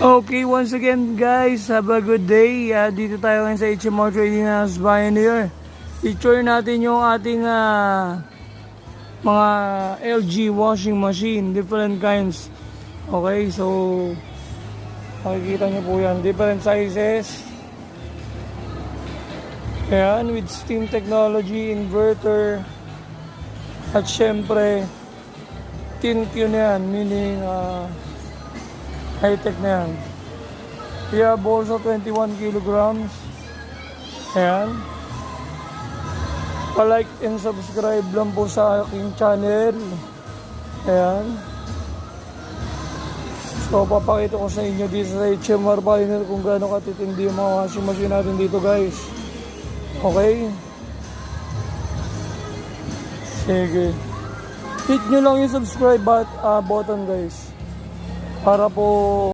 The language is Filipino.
Okay, once again guys, have a good day. Dito tayo ngayon sa HMR Trading House Pioneer. I-tour natin yung ating mga LG washing machine, different kinds. Okay, so makikita nyo po yan, different sizes. Ayan, with steam technology, inverter, at syempre ThinQ na yan, meaning high-tech na yan. We have also 21 kilograms. Ayan. Pa-like and subscribe lang po sa aking channel. Ayan. So, papakita ko sa inyo dito sa HMR Pioneer kung gaano katitindi yung mga washing machine natin dito guys. Okay? Sige. Hit nyo lang yung subscribe button guys. Para po